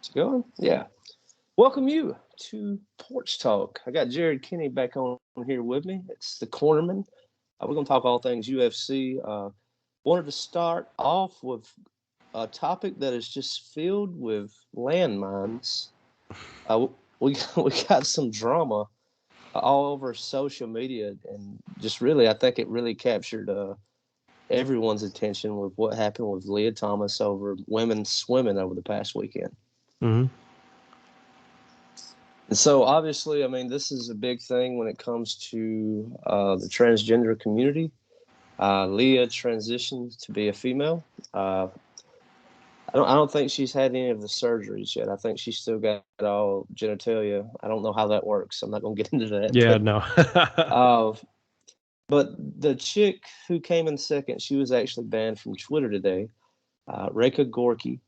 It's going? Yeah. Welcome you to Porch Talk. I got Jared Kenney back on here with me. It's the cornerman. We're going to talk all things UFC. Wanted to start off with a topic that is just filled with landmines. We we got some drama all over social media, and just really, I think it really captured everyone's attention with what happened with Lia Thomas over women's swimming over the past weekend. Mm-hmm. And so, obviously, I mean, this is a big thing when it comes to the transgender community. Lia transitioned to be a female. I don't think she's had any of the surgeries yet. I think she's still got all genitalia. I don't know how that works. I'm not going to get into that. Yeah, no. Uh, but the chick who came in second, she was actually banned from Twitter today. Reka Gorky.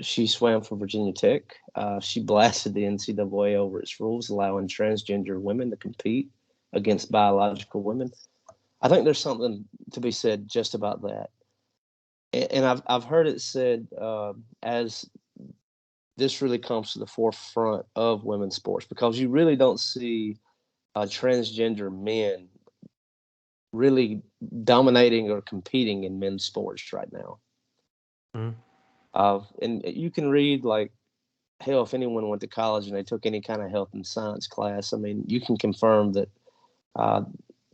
She swam for Virginia Tech. She blasted the NCAA over its rules allowing transgender women to compete against biological women. I think there's something to be said just about that. And I've heard it said as this really comes to the forefront of women's sports because you really don't see transgender men really dominating or competing in men's sports right now. Mm-hmm. And you can read like hell, if anyone went to college and they took any kind of health and science class, I mean, you can confirm that uh,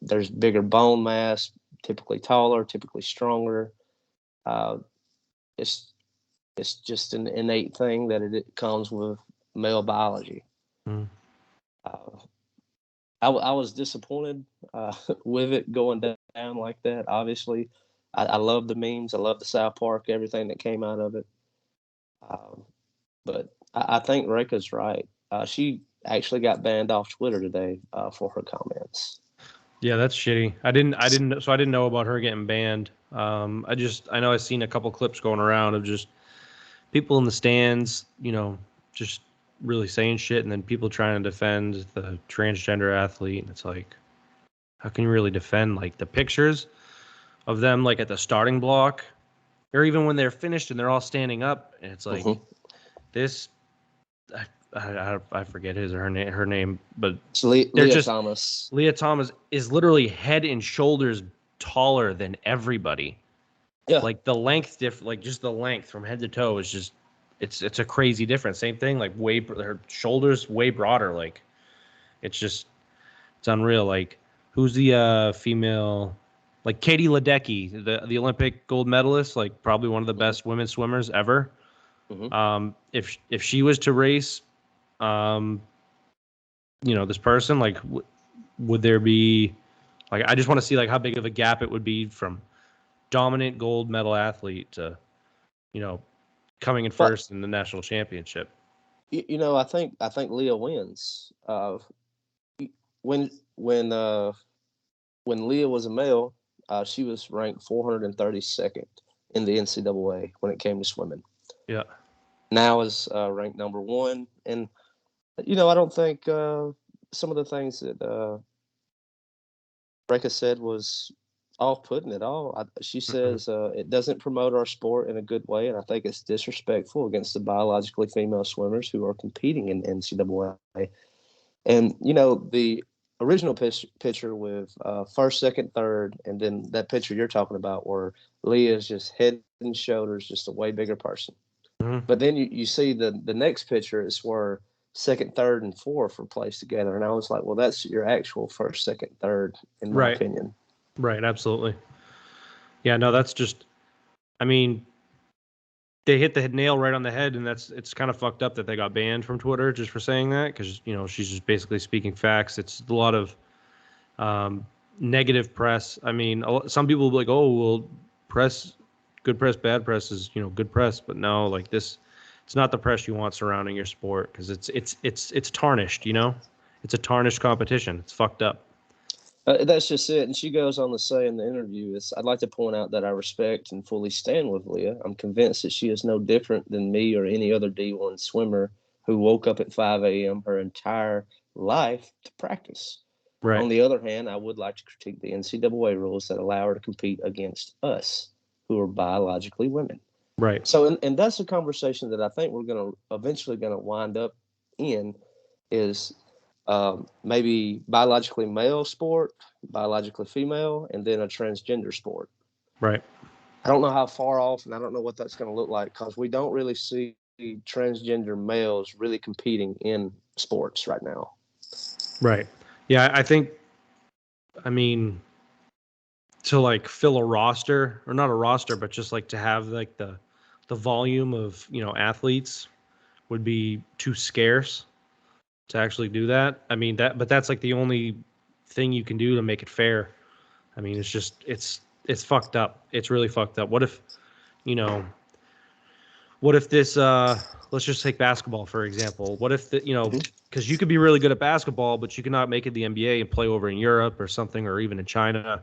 there's bigger bone mass, typically taller, typically stronger. Uh, it's it's just an innate thing that it comes with male biology. Mm-hmm. Uh, I was disappointed with it going down like that. Obviously, I love the memes. I love the South Park, everything that came out of it. Um, but I think Reka's right. She actually got banned off Twitter today for her comments. Yeah, that's shitty. I didn't know about her getting banned. I know I've seen a couple clips going around of just people in the stands, just really saying shit, and then people trying to defend the transgender athlete. And it's like, how can you really defend like the pictures of them like at the starting block, or even when they're finished and they're all standing up, and it's like Mm-hmm. this. I forget her name, but It's they're Lia just Thomas. Lia Thomas is literally head and shoulders taller than everybody. Yeah. Like the length like just the length from head to toe is just it's a crazy difference. Same thing, like her shoulders way broader. Like it's unreal. Like who's the female? Like Katie Ledecky, the Olympic gold medalist, like probably one of the Mm-hmm. best women swimmers ever. Mm-hmm. If she was to race, um, this person, like, would there be, like, I just want to see like how big of a gap it would be from dominant gold medal athlete to, you know, coming in But first in the national championship. I think Lia wins. When when uh, when Lia was a male, she was ranked 432nd in the NCAA when it came to swimming. Yeah. Now is ranked number one, and I don't think some of the things that Reka said was off-putting at all. She Mm-mm. says it doesn't promote our sport in a good way, and I think it's disrespectful against the biologically female swimmers who are competing in NCAA. And the original picture with first, second, third, and then that picture you're talking about where Leah is just head and shoulders, just a way bigger person. Mm-hmm. But then you see the next picture is where second, third, and fourth are placed together, and I was like, well, that's your actual first, second, third, in my Right. opinion. Right. Absolutely. Yeah. No, that's just. I mean, they hit the nail right on the head, and it's kind of fucked up that they got banned from Twitter just for saying that, because she's just basically speaking facts. It's a lot of um, negative press. I mean, some people will be like, "Oh, well, press, good press, bad press is good press," but no, like this, it's not the press you want surrounding your sport, because it's tarnished. It's a tarnished competition. It's fucked up. That's just it. And she goes on to say in the interview, I'd like to point out that I respect and fully stand with Leah. I'm convinced that she is no different than me or any other D1 swimmer who woke up at 5 a.m. her entire life to practice. Right. On the other hand, I would like to critique the NCAA rules that allow her to compete against us, who are biologically women. Right. So, and that's a conversation that I think we're going to eventually going to wind up in is maybe biologically male sport, biologically female, and then a transgender sport. Right. I don't know how far off, and I don't know what that's going to look like because we don't really see transgender males really competing in sports right now. Right. Yeah, I mean, to like fill a roster, or not a roster, but just like to have like the volume of, athletes would be too scarce to actually do that. I mean, but that's like the only thing you can do to make it fair. I mean, it's fucked up. It's really fucked up. You know, what if this let's just take basketball for example. What if because you could be really good at basketball, but you cannot make it the NBA and play over in Europe or something, or even in China.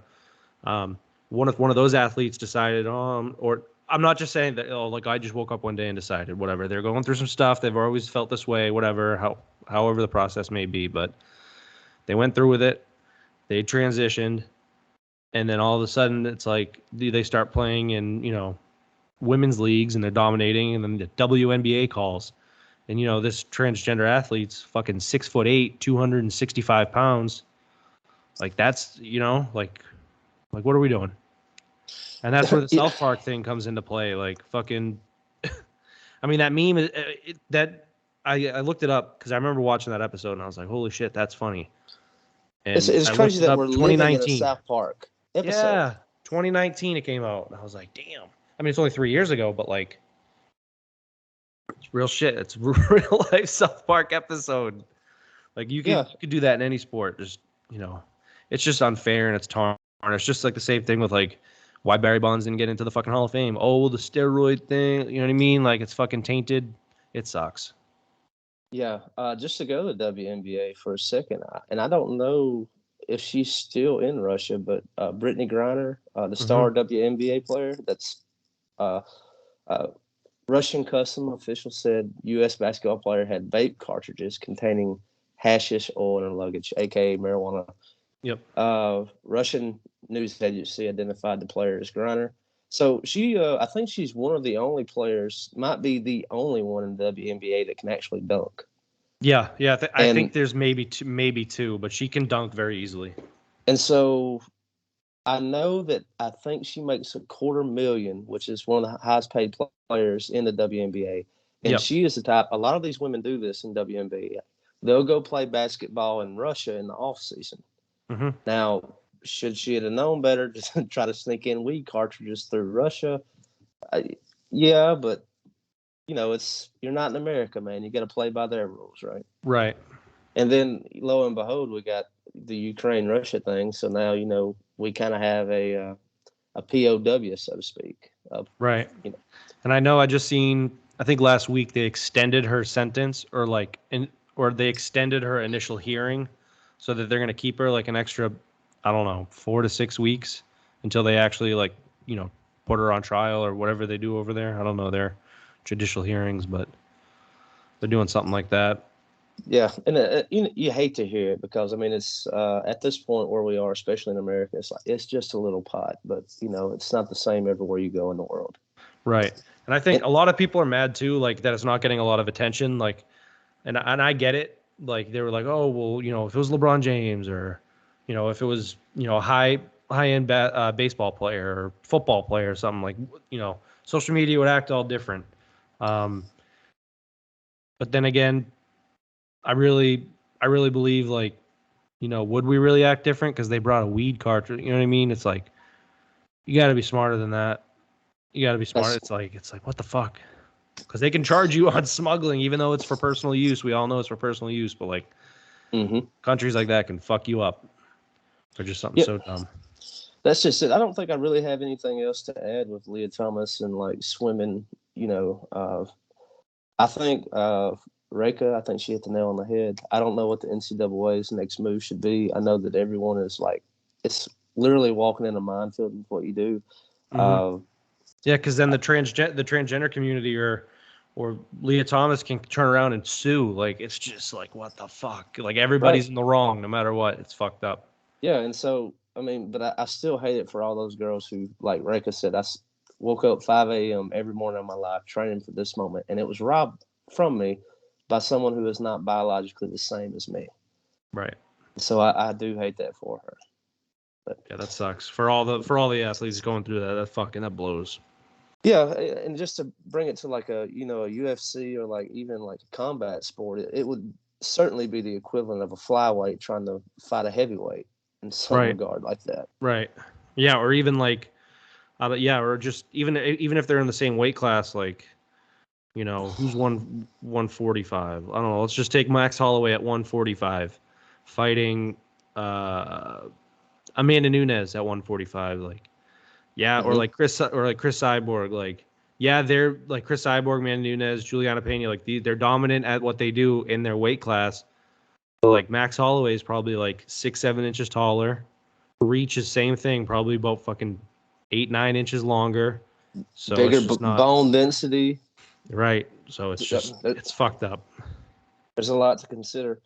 One of those athletes decided, or I'm not just saying that, like I just woke up one day and decided, whatever. They're going through some stuff. They've always felt this way, whatever, however the process may be, but they went through with it. They transitioned, and then all of a sudden, it's like they start playing in, women's leagues, and they're dominating, and then the WNBA calls, and this transgender athlete's fucking 6'8", 265 pounds. Like that's like what are we doing? And that's where the South Park thing comes into play. Like fucking, I mean that meme that I looked it up because I remember watching that episode and I was like, holy shit, that's funny. And it's I crazy looked it that up, we're living in a 2019. South Park episode. Yeah, 2019 it came out, and I was like, damn. I mean, it's only 3 years ago, but like, it's real shit. It's real life South Park episode. Like you could do that in any sport. Just it's just unfair and it's tarnished. It's just like the same thing with like why Barry Bonds didn't get into the fucking Hall of Fame. Oh, the steroid thing. You know what I mean? Like it's fucking tainted. It sucks. Yeah, just to go to the WNBA for a second, and I don't know if she's still in Russia, but Brittany Griner, the star WNBA player, that's uh, uh, Russian custom official said U.S. basketball player had vape cartridges containing hashish oil in her luggage, aka marijuana. Yep. Russian news agency identified the player as Griner. So she, I think she's one of the only players, might be the only one in the WNBA that can actually dunk. Yeah. I think there's maybe two, but she can dunk very easily. And so I know that I think she makes $250,000, which is one of the highest paid players in the WNBA. And she is the type. A lot of these women do this in WNBA. They'll go play basketball in Russia in the off season. Mm-hmm. Now, should she have known better to try to sneak in weed cartridges through Russia? Yeah, but you're not in America, man. You got to play by their rules, right? Right. And then, lo and behold, we got the Ukraine-Russia thing. So now, we kind of have a POW, so to speak. Right. And I know I just seen. I think last week they extended her sentence, or they extended her initial hearing, so that they're going to keep her like an extra, I don't know, 4 to 6 weeks until they actually put her on trial or whatever they do over there. I don't know their judicial hearings, but they're doing something like that. Yeah, and you hate to hear it because I mean it's at this point where we are, especially in America, it's just a little pot, but it's not the same everywhere you go in the world. Right, and I think a lot of people are mad too, like that it's not getting a lot of attention. Like, and I get it. Like they were like, oh well, if it was LeBron James or, if it was a high end baseball player or football player or something, like social media would act all different. But then again, I really believe would we really act different because they brought a weed cartridge? You know what I mean? It's like you got to be smarter than that. You got to be smart. It's like what the fuck? Because they can charge you on smuggling even though it's for personal use. We all know it's for personal use, but like countries like that can fuck you up for just something so dumb. That's just it. I don't think I really have anything else to add with Lia Thomas and like swimming. I think Reka, I think she hit the nail on the head. I don't know what the NCAA's next move should be. I know that everyone is like, it's literally walking in a minefield with what you do. Yeah, because then the transgender community or Lia Thomas can turn around and sue. Like it's just like what the fuck? Like everybody's in the wrong no matter what. It's fucked up. Yeah, and so I mean, but I still hate it for all those girls who, like Reka said, woke up 5 a.m. every morning of my life training for this moment, and it was robbed from me by someone who is not biologically the same as me. Right. So I do hate that for her. But yeah, that sucks for all the athletes going through that. That blows. Yeah, and just to bring it to like a UFC or like even like a combat sport, it would certainly be the equivalent of a flyweight trying to fight a heavyweight in some regard like that. Right. Yeah, or even like, or just even if they're in the same weight class, like, who's 145? I don't know. Let's just take Max Holloway at 145, fighting Amanda Nunes at 145. Like, yeah, or like Chris Cyborg. Like, yeah, they're like Chris Cyborg, Amanda Nunes, Juliana Pena. Like, they're dominant at what they do in their weight class. But like Max Holloway is probably like 6-7 inches taller. Reach is same thing, probably about fucking 8-9 inches longer. So bigger it's just not bone density. right. So it's fucked up. There's a lot to consider.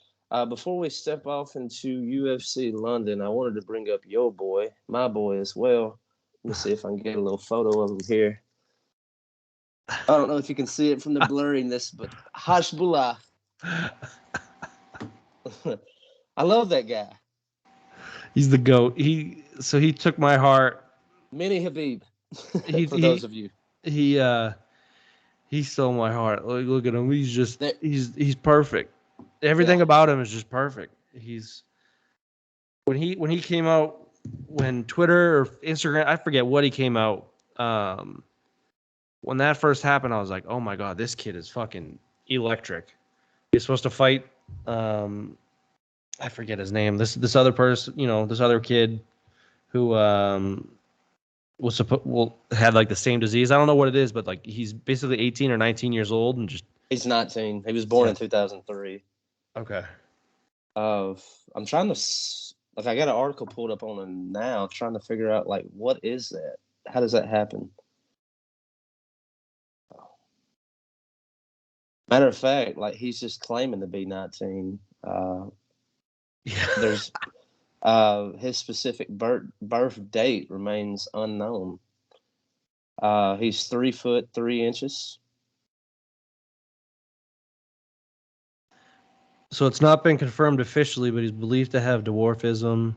Before we step off into UFC London, I wanted to bring up my boy as well. Let me see if I can get a little photo of him here. I don't know if you can see it from the blurriness, but Hasbulla. I love that guy. He's the GOAT. He took my heart. Mini Habib. For those of you. He stole my heart. Look at him. He's perfect. Everything about him is just perfect. When he came out, when Twitter or Instagram, I forget what he came out. When that first happened, I was like, oh my God, this kid is fucking electric. He's supposed to fight. I forget his name. This other person, this other kid who had like the same disease. I don't know what it is, but like he's basically 18 or 19 years old and just. He's 19. He was born in 2003. Okay. I'm trying to like I got an article pulled up on him now, trying to figure out like what is that? How does that happen? Matter of fact, like he's just claiming to be 19. There's his specific birth date remains unknown. He's 3 foot 3 inches. So it's not been confirmed officially, but he's believed to have dwarfism,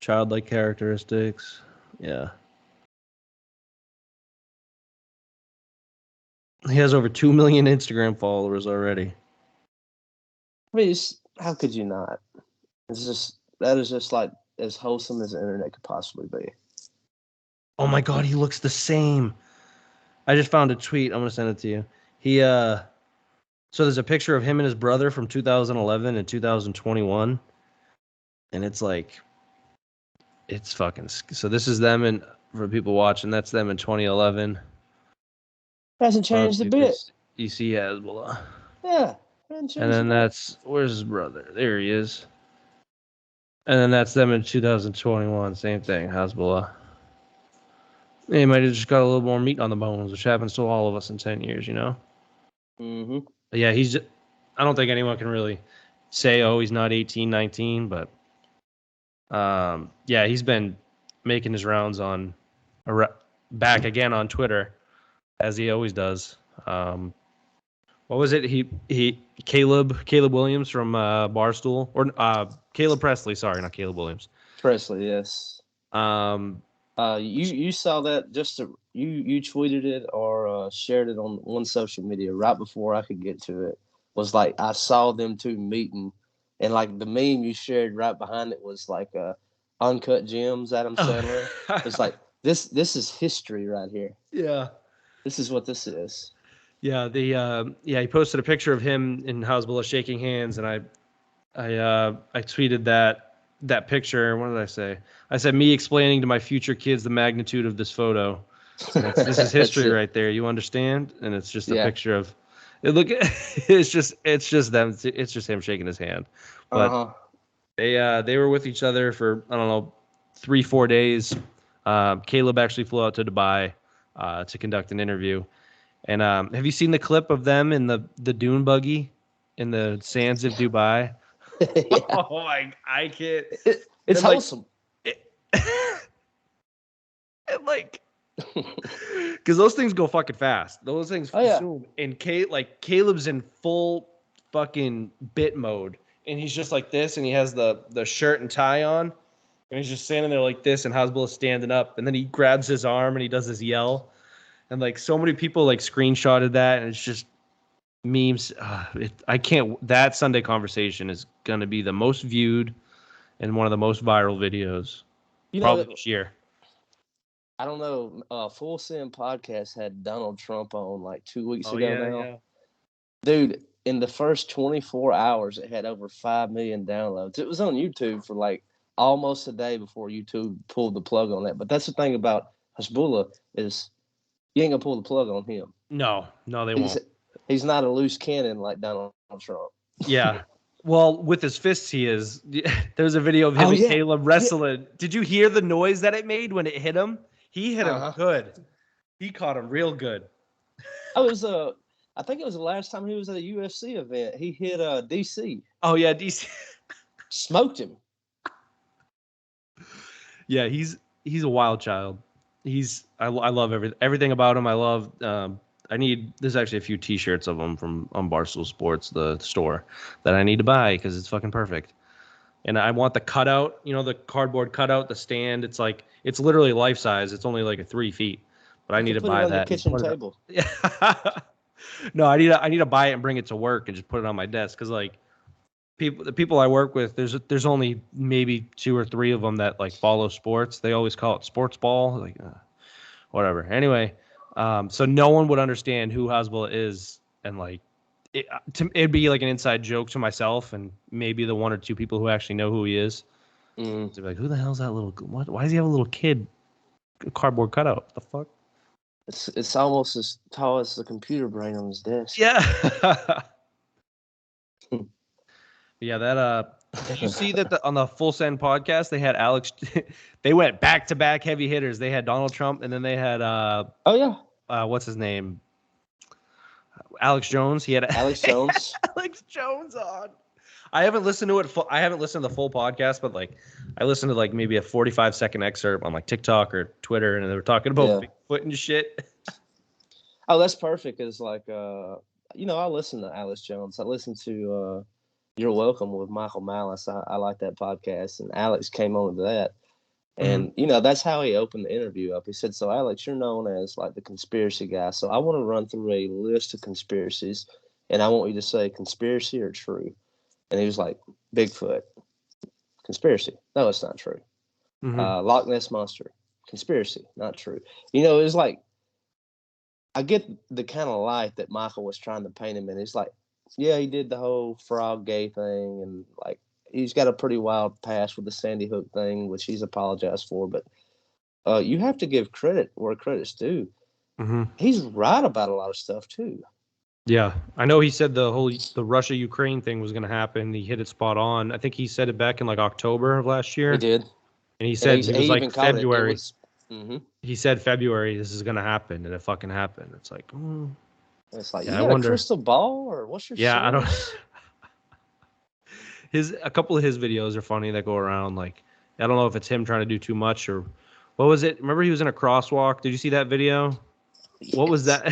childlike characteristics. Yeah. He has over 2 million Instagram followers already. I mean, how could you not? That is just like as wholesome as the internet could possibly be. Oh my God, he looks the same. I just found a tweet. I'm gonna send it to you. So there's a picture of him and his brother from 2011 and 2021, and it's like, it's fucking. So this is them, and for people watching, that's them in 2011. Hasn't changed a bit. You see Hasbulla. Yeah. And then where's his brother? There he is. And then that's them in 2021. Same thing, Hasbulla. He might have just got a little more meat on the bones, which happens to all of us in 10 years, Mm-hmm. But yeah, I don't think anyone can really say, oh, he's not 18, 19, but yeah, he's been making his rounds back again on Twitter, as he always does. What was it? Caleb Williams from Barstool, or Caleb Presley. Sorry, not Caleb Williams. Presley, yes. You saw that you tweeted it or shared it on one social media right before I could get to it. Was like I saw them two meeting, and like the meme you shared right behind it was like Uncut Gems, Adam Sandler. It's like this is history right here. Yeah, this is what this is. Yeah, he posted a picture of him and Hasbulla shaking hands, and I tweeted that picture. What did I say? I said, me explaining to my future kids the magnitude of this photo. This is history right there. You understand? And it's just a picture of it. Look, it's just them. It's just him shaking his hand. But they were with each other for, I don't know, 3-4 days. Caleb actually flew out to Dubai to conduct an interview. And have you seen the clip of them in the dune buggy in the sands of Dubai? Oh, I can't. It's wholesome. And like, Because those things go fucking fast. Those things Oh, yeah. and Caleb's in full fucking bit mode, and he's just like this, and he has the shirt and tie on, and he's just standing there like this, and Hasbulla's standing up, and then he grabs his arm and he does his yell, and like so many people like screenshotted that, and it's just memes. I can't. That Sunday conversation is gonna be the most viewed and one of the most viral videos probably this year. I don't know. Full Send Podcast had Donald Trump on like 2 weeks ago now. Yeah. Dude, in the first 24 hours, it had over 5 million downloads. It was on YouTube for like almost a day before YouTube pulled the plug on that. But that's the thing about Hasbulla is you ain't gonna pull the plug on him. No, they won't. He's not a loose cannon like Donald Trump. Yeah. Well, with his fists, he is. There's a video of him and Caleb wrestling. Yeah. Did you hear the noise that it made when it hit him? He hit him good. He caught him real good. I think it was the last time he was at a UFC event. He hit DC. Oh yeah, DC smoked him. Yeah, he's a wild child. I love everything about him. I love. There's actually a few T-shirts of him from Barstool Sports, the store, that I need to buy because it's fucking perfect. And I want the cutout, the cardboard cutout, the stand. It's literally life size. It's only like 3 feet, but I need to buy that. Your kitchen table. Yeah. No, I need to buy it and bring it to work and just put it on my desk because like the people I work with, there's only maybe 2 or 3 of them that like follow sports. They always call it sports ball, like whatever. Anyway, so no one would understand who Hasbulla is, and like it'd be like an inside joke to myself and maybe the 1 or 2 people who actually know who he is. They'd be like, who the hell's that little? What? Why does he have a little kid cardboard cutout? What the fuck? It's almost as tall as the computer brain on his desk. Yeah. Yeah, that did you see that on the Full Send podcast they had Alex they went back-to-back heavy hitters. They had Donald Trump and then they had what's his name? Alex Jones. He had Alex Jones. Alex Jones on. I haven't listened to it. I haven't listened to the full podcast, but like I listened to like maybe a 45-second excerpt on like TikTok or Twitter, and they were talking about Bigfoot and shit. Oh, that's perfect. It's like I listen to Alex Jones. I listen to You're Welcome with Michael Malice. I like that podcast, and Alex came on to that. And, that's how he opened the interview up. He said, so, Alex, you're known as, like, the conspiracy guy. So I want to run through a list of conspiracies, and I want you to say conspiracy or true. And he was like, Bigfoot, conspiracy. No, it's not true. Loch Ness Monster, conspiracy, not true. It was like, I get the kind of light that Michael was trying to paint him in. He's like, yeah, he did the whole frog gay thing, and, like, he's got a pretty wild past with the Sandy Hook thing, which he's apologized for. But you have to give credit where credit's due. He's right about a lot of stuff too. Yeah, I know he said the Russia-Ukraine thing was going to happen. He hit it spot on. I think he said it back in like October of last year. He did. And he said it was like February. He said February this is going to happen, and it fucking happened. It's like, it's like, you got a crystal ball, or what's your I don't. A couple of his videos are funny that go around. Like, I don't know if it's him trying to do too much or what was it? Remember he was in a crosswalk? Did you see that video? Yes. What was that?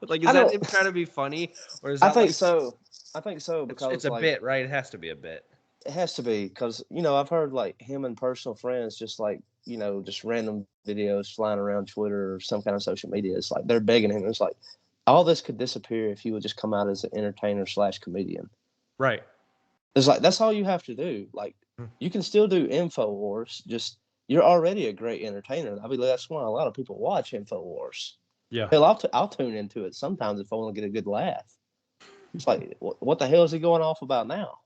Like, is that him trying to be funny, or is that? I think so because it's a bit, right? It has to be a bit. It has to be because I've heard like him and personal friends just like just random videos flying around Twitter or some kind of social media. It's like they're begging him. It's like all this could disappear if he would just come out as an entertainer / comedian. Right. It's like that's all you have to do. Like you can still do InfoWars. Just you're already a great entertainer. I mean, that's why a lot of people watch InfoWars. Yeah. Hell, I'll tune into it sometimes if I want to get a good laugh. It's like, what the hell is he going off about now?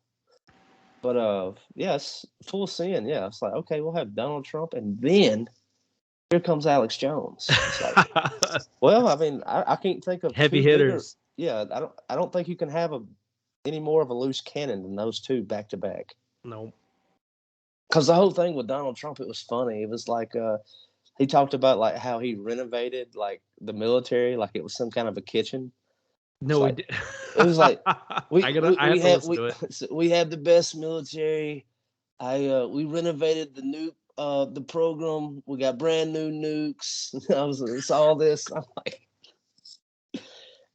But yes, Full Send. Yeah, it's like okay, we'll have Donald Trump, and then here comes Alex Jones. It's like, well, I mean, I can't think of heavy hitters. Yeah, I don't think you can have any more of a loose cannon than those two back to back. No. Because the whole thing with Donald Trump, it was funny. It was like he talked about like how he renovated like the military, like it was some kind of a kitchen. No, like, it was like we have the best military. We renovated the nuke the program. We got brand new nukes. It's all this. I'm like,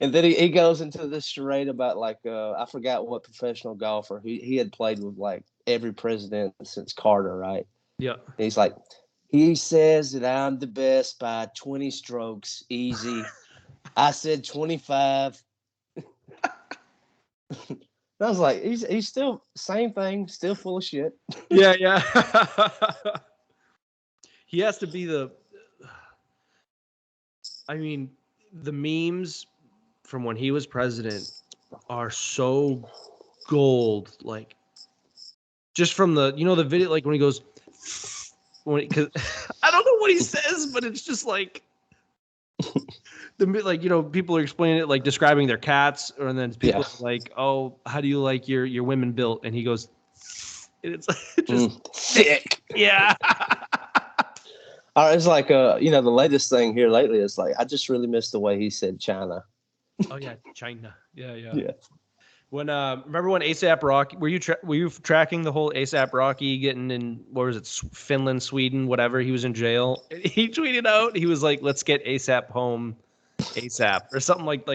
and then he goes into this charade about like I forgot what professional golfer he had played with like every president since Carter, right? Yeah. And he's like, he says that I'm the best by 20 strokes, easy. I said 25. I was like, he's still same thing, still full of shit. Yeah, yeah. He has to be the. I mean, the memes from when he was president are so gold. Like, just from the the video, like when he goes, because I don't know what he says, but it's just like people are explaining it, like describing their cats, and then people are like, oh, how do you like your women built? And he goes, and it's just thick. Yeah. It's like the latest thing here lately is like I just really miss the way he said China. Oh yeah, China. Yeah. Yeah. When remember when ASAP Rocky, were you tracking the whole ASAP Rocky getting in, what was it, Finland, Sweden, whatever? He was in jail. He tweeted out, he was like, "Let's get ASAP home, ASAP," or something like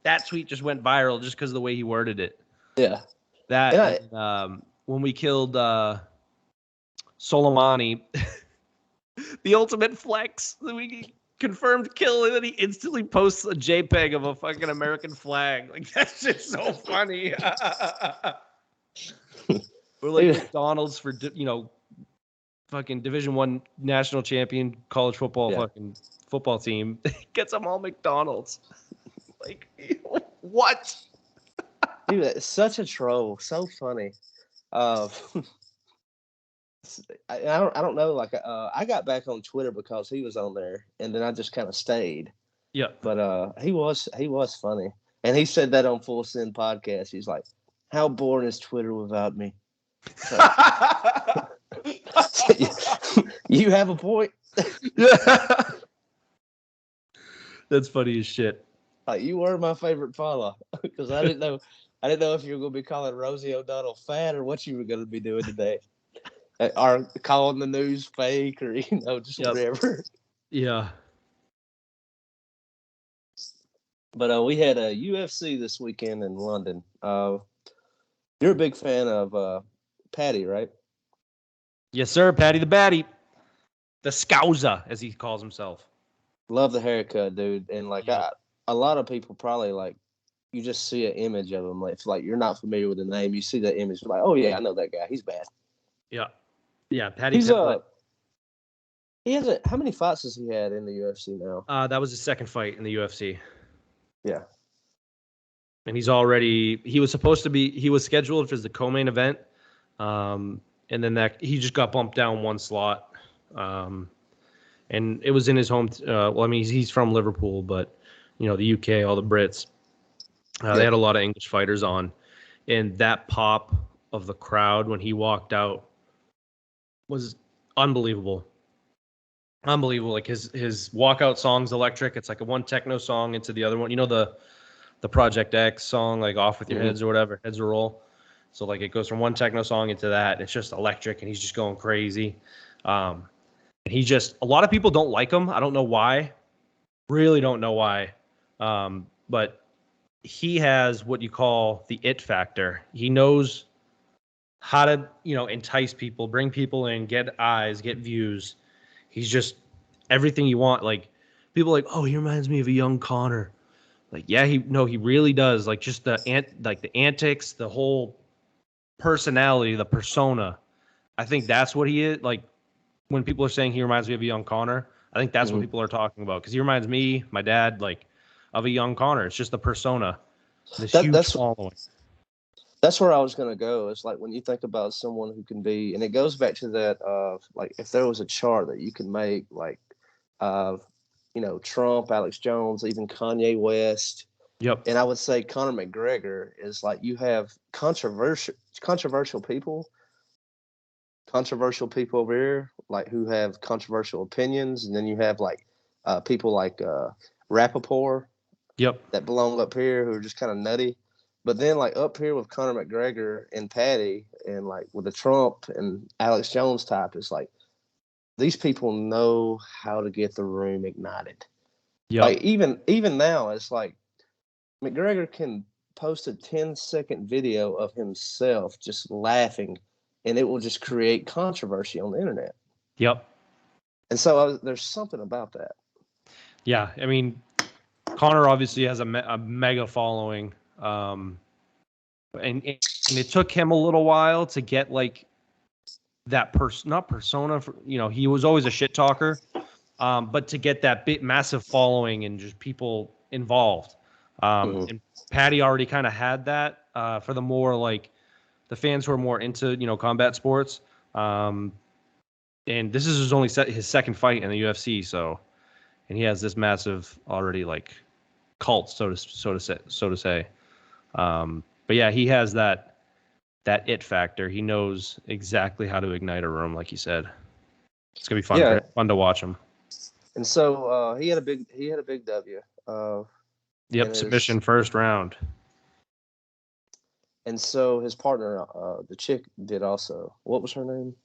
that. Tweet just went viral just because of the way he worded it. Yeah. That when we killed Soleimani, the ultimate flex. We confirmed kill, and then he instantly posts a JPEG of a fucking American flag. Like, that's just so funny. Or like McDonald's for fucking Division I national champion college football fucking football team gets them all McDonald's. Like, what? Dude, it's such a troll. So funny. I don't know. Like, I got back on Twitter because he was on there, and then I just kind of stayed. Yeah. But he was funny, and he said that on Full Send podcast. He's like, "How boring is Twitter without me?" You have a point. Yeah. That's funny as shit. You were my favorite follow because I didn't know if you were going to be calling Rosie O'Donnell fat or what you were going to be doing today. Or calling the news fake, or just whatever. Yeah. But we had a UFC this weekend in London. You're a big fan of Paddy, right? Yes, sir. Paddy the Batty, the Scouser, as he calls himself. Love the haircut, dude. And like a lot of people probably like you just see an image of him. Like if you're not familiar with the name, you see that image, you're like, oh yeah, I know that guy. He's bad. Yeah. Yeah, Paddy. He's he hasn't. How many fights has he had in the UFC now? That was his second fight in the UFC. Yeah. And he was scheduled for the co-main event. And then he just got bumped down one slot. And it was in his home. He's from Liverpool, but the UK, all the Brits, they had a lot of English fighters on, and that pop of the crowd when he walked out was unbelievable. Unbelievable. Like his walkout song's electric. It's like a one techno song into the other one. The Project X song, like Off With Your Heads or whatever, Heads a Roll. So like it goes from one techno song into that, and it's just electric, and he's just going crazy. And a lot of people don't like him. I don't know why. Really don't know why. But he has what you call the it factor. He knows how to, entice people, bring people in, get eyes, get views. He's just everything you want. Like people are like, oh, he reminds me of a young Connor. Like, yeah, he really does. Like just the antics, the whole personality, the persona. I think that's what he is. Like when people are saying he reminds me of a young Connor, I think that's what people are talking about. Because he reminds me, my dad, like of a young Connor. It's just the persona. This huge following. That's where I was going to go. It's like when you think about someone who can be, and it goes back to that like if there was a chart that you can make, like Trump, Alex Jones, even Kanye West. Yep. And I would say Conor McGregor is like you have controversial people over here, like who have controversial opinions, and then you have like people like Rappaport. Yep. That belong up here who are just kind of nutty. But then like up here with Conor McGregor and Paddy and like with the Trump and Alex Jones type, it's like these people know how to get the room ignited. Yep. Like even now, it's like McGregor can post a 10-second video of himself just laughing, and it will just create controversy on the internet. Yep. And so there's something about that. Yeah, I mean, Conor obviously has a mega following, and it took him a little while to get like that not persona. He was always a shit talker, but to get that massive following and just people involved. And Patty already kind of had that for the more like the fans who are more into combat sports. And this is his second fight in the UFC, and he has this massive already like cult, so to say. But yeah, he has that it factor. He knows exactly how to ignite a room, like you said. It's gonna be fun to watch him. And so he had a big W. Yep, submission first round. And so his partner, the chick, did also. What was her name?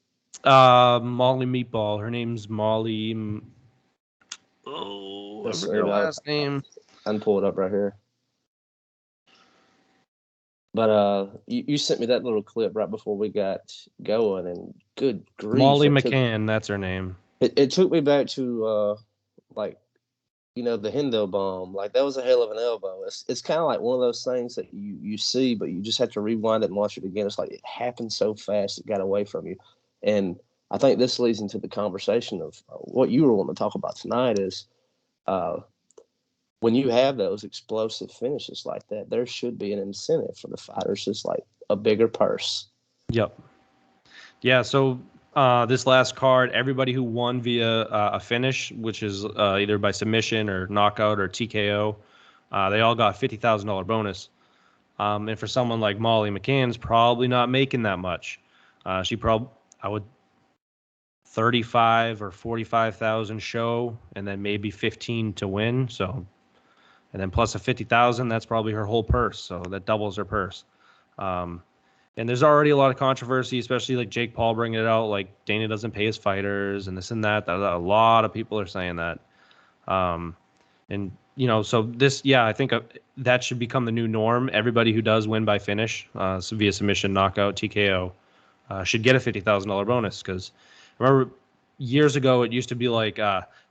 Molly Meatball. Her name's Molly. I forget her last name. I can pull it up right here. But you sent me that little clip right before we got going, and good grief. Molly McCann, that's her name. It took me back to like, the Hendo bomb. Like, that was a hell of an elbow. It's kind of like one of those things that you see, but you just have to rewind it and watch it again. It's like it happened so fast, it got away from you. And I think this leads into the conversation of what you were wanting to talk about tonight is when you have those explosive finishes like that, there should be an incentive for the fighters. It's like a bigger purse. Yep. Yeah, so this last card, everybody who won via a finish, which is either by submission or knockout or TKO, they all got $50,000 bonus. And for someone like Molly McCann's probably not making that much. She probably, 35 or 45,000 show, and then maybe 15 to win. So, and then plus a 50,000, that's probably her whole purse. So that doubles her purse. And there's already a lot of controversy, especially like Jake Paul bringing it out, like Dana doesn't pay his fighters and this and that. A lot of people are saying that. And, so this, I think that should become the new norm. Everybody who does win by finish, via submission, knockout, TKO, should get a $50,000 bonus. Because remember, years ago, it used to be like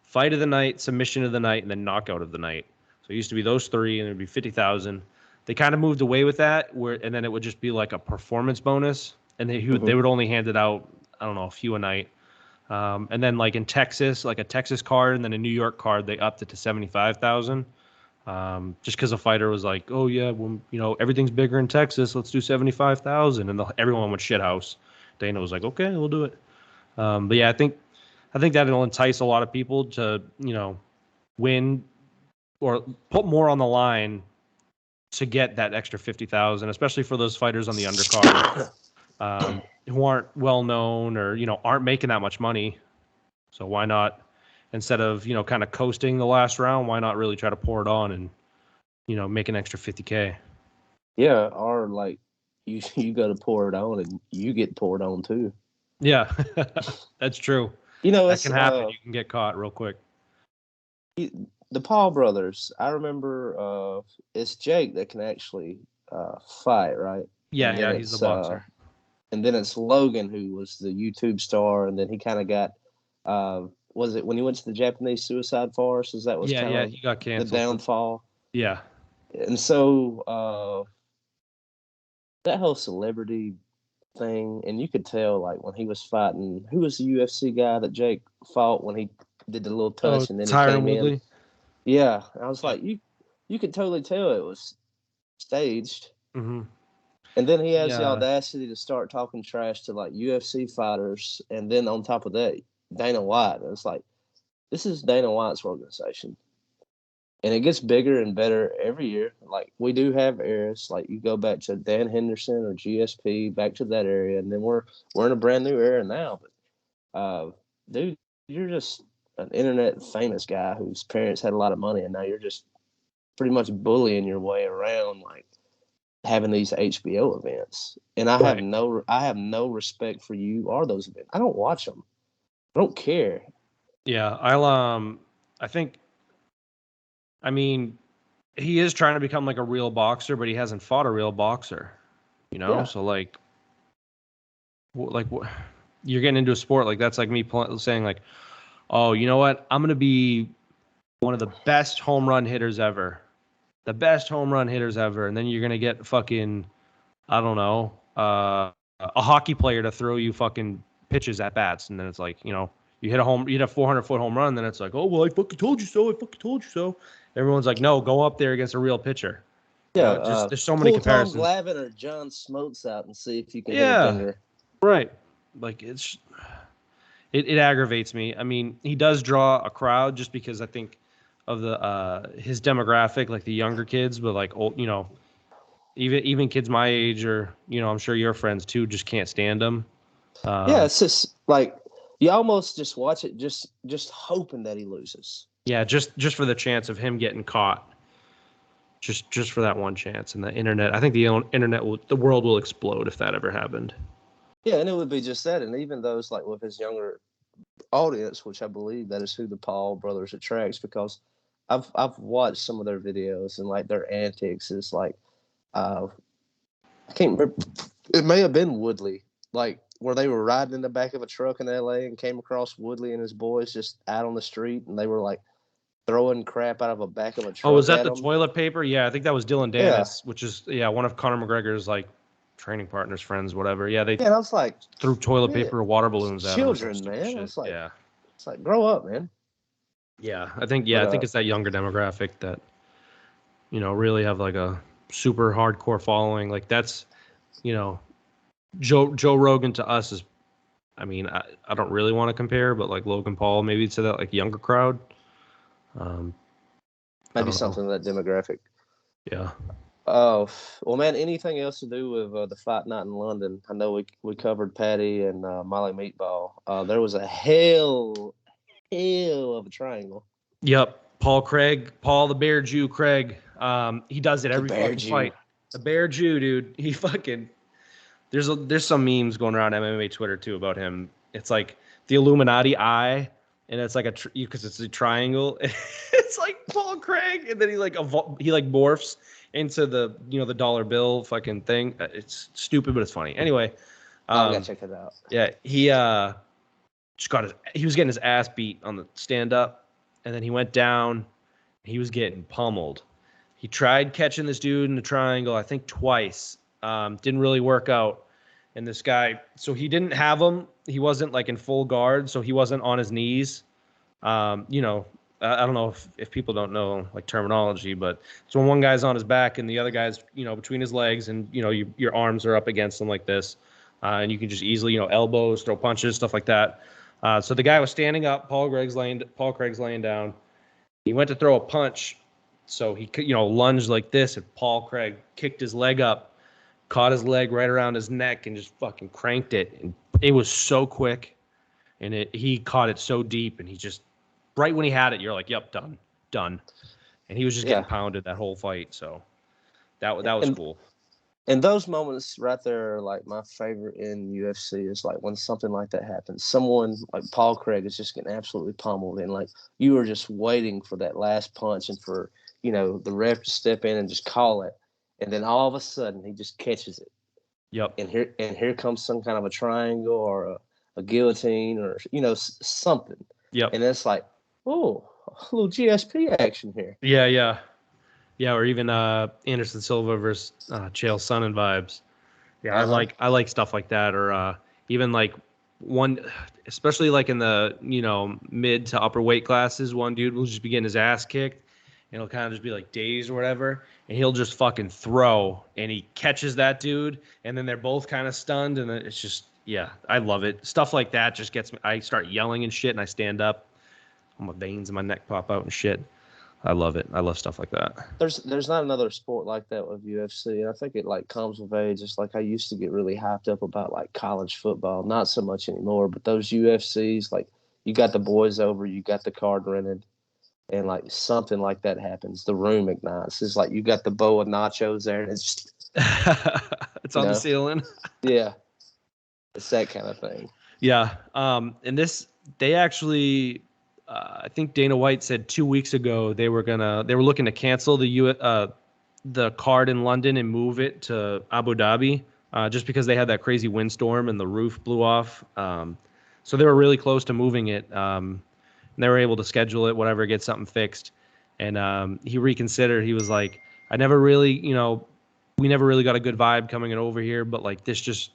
fight of the night, submission of the night, and then knockout of the night. So it used to be those three, and it would be 50,000. They kind of moved away with that, and then it would just be like a performance bonus, and they would only hand it out, I don't know, a few a night. And then like in Texas, like a Texas card, and then a New York card, they upped it to 75,000. Just because a fighter was like, oh yeah, well, everything's bigger in Texas, let's do 75,000, and everyone went shithouse. Dana was like, okay, we'll do it. But yeah, I think that'll entice a lot of people to win or put more on the line to get that extra 50,000, especially for those fighters on the undercard who aren't well known or aren't making that much money. So why not, instead of kind of coasting the last round, why not really try to pour it on and make an extra 50K? Yeah, or like you go to pour it on and you get poured on too. Yeah, that's true. That can happen. You can get caught real quick. The Paul brothers, I remember it's Jake that can actually fight, right? Yeah, he's the boxer. And then it's Logan, who was the YouTube star, and then he kind of got was it when he went to the Japanese suicide forest? He got canceled. The downfall. Yeah. And so that whole celebrity thing, and you could tell like when he was fighting, who was the UFC guy that Jake fought when he did the little touch and then Tyron he came Woodley. in? Yeah, I was like, you could totally tell it was staged. Mm-hmm. And then he has the audacity to start talking trash to like UFC fighters, and then on top of that, Dana White. And it's like, this is Dana White's organization, and it gets bigger and better every year. Like, we do have eras, like you go back to Dan Henderson or GSP, back to that area, and then we're in a brand new era now. But dude, you're just an internet famous guy whose parents had a lot of money, and now you're just pretty much bullying your way around, like having these HBO events. And I have no respect for you or those events. I don't watch them. I don't care. Yeah, I think, I mean, he is trying to become like a real boxer, but he hasn't fought a real boxer, you know? Yeah. So like you're getting into a sport like that's like me saying like, "Oh, you know what? I'm going to be one of the best home run hitters ever." The best home run hitters ever, and then you're going to get fucking, I don't know, a hockey player to throw you fucking pitches at bats, and then it's like, you hit a 400-foot home run, then it's like, oh well, I fucking told you so, I fucking told you so. Everyone's like, no, go up there against a real pitcher. Yeah. Just there's so many Pull Tom comparisons. Glavine or John Smoltz out and see if you can hit a Yeah, dinger. right. Like it aggravates me. I mean, he does draw a crowd just because I think of the his demographic, like the younger kids, but like old, even kids my age or I'm sure your friends too just can't stand him. Yeah, it's just like you almost just watch it just hoping that he loses. Yeah, just for the chance of him getting caught. Just for that one chance. And the internet, I think the world will explode if that ever happened. Yeah, and it would be just that. And even those like with his younger audience, which I believe that is who the Paul brothers attracts, because I've watched some of their videos and like their antics is like I can't remember, it may have been Woodley, like where they were riding in the back of a truck in LA and came across Woodley and his boys just out on the street and they were like throwing crap out of the back of a Oh, was truck that at the them. toilet paper? Yeah, I think that was Dylan Yeah. Dennis, which is one of Conor McGregor's like training partners, friends, whatever. Yeah, they Yeah, and I was like, threw toilet man, paper, water balloons at him or some children, stupid man. shit. Yeah. It's like grow up, man. Yeah, But I think it's that younger demographic that really have like a super hardcore following. Like that's, you know, Joe Rogan to us is, I mean, I don't really want to compare, but like Logan Paul maybe to that like younger crowd. Um, I maybe don't know. something in that demographic. Yeah. Oh well, man. Anything else to do with the fight night in London? I know we covered Patty and Molly Meatball. There was a hell of a triangle. Yep. Paul the Bear Jew Craig. He does it The every Bear fucking Jew. fight. The Bear Jew, dude. He fucking there's some memes going around MMA Twitter too about him. It's like the Illuminati eye, and it's like because it's a triangle. It's like Paul Craig, and then he like morphs into the dollar bill fucking thing. It's stupid, but it's funny. Anyway, I gotta check that out. yeah, he he was getting his ass beat on the stand up, and then he went down. He was getting pummeled. He tried catching this dude in the triangle, I think twice. Didn't really work out. And this guy, so he didn't have him. He wasn't like in full guard, so he wasn't on his knees. I don't know if people don't know like terminology, but so when one guy's on his back and the other guy's between his legs, and your arms are up against him like this, and you can just easily elbows, throw punches, stuff like that. So the guy was standing up. Paul Craig's laying down. He went to throw a punch, so he lunged like this, and Paul Craig kicked his leg up, caught his leg right around his neck, and just fucking cranked it. And it was so quick, and he caught it so deep, and he just right when he had it, you're like, yep, done. And he was just getting pounded that whole fight. So that was cool. And those moments right there are like my favorite in UFC is like when something like that happens. Someone like Paul Craig is just getting absolutely pummeled, and like you are just waiting for that last punch and for the ref to step in and just call it, and then all of a sudden he just catches it. Yep. And here comes some kind of a triangle or a guillotine or something. Yep. And it's like, oh, a little GSP action here. Yeah. Or even Anderson Silva versus Chael Sonnen vibes. Yeah, I like stuff like that, or even like one, especially like in the mid to upper weight classes. One dude will just be getting his ass kicked, and he'll kind of just be like dazed or whatever, and he'll just fucking throw, and he catches that dude, and then they're both kind of stunned, and it's just I love it. Stuff like that just gets me. I start yelling and shit, and I stand up, all my veins in my neck pop out and shit. I love it. I love stuff like that. There's not another sport like that with UFC, and I think it like comes with age. It's like I used to get really hyped up about like college football, not so much anymore. But those UFCs, like you got the boys over, you got the card rented, and like something like that happens, the room ignites. It's like you got the bowl of nachos there, and it's just it's on the ceiling. Yeah, it's that kind of thing. Yeah. And this they actually, I think Dana White said 2 weeks ago they were looking to cancel the card in London and move it to Abu Dhabi, just because they had that crazy windstorm and the roof blew off. So they were really close to moving it. And they were able to schedule it, whatever, get something fixed. And he reconsidered. He was like, I never really, we never really got a good vibe coming over here, but like this just,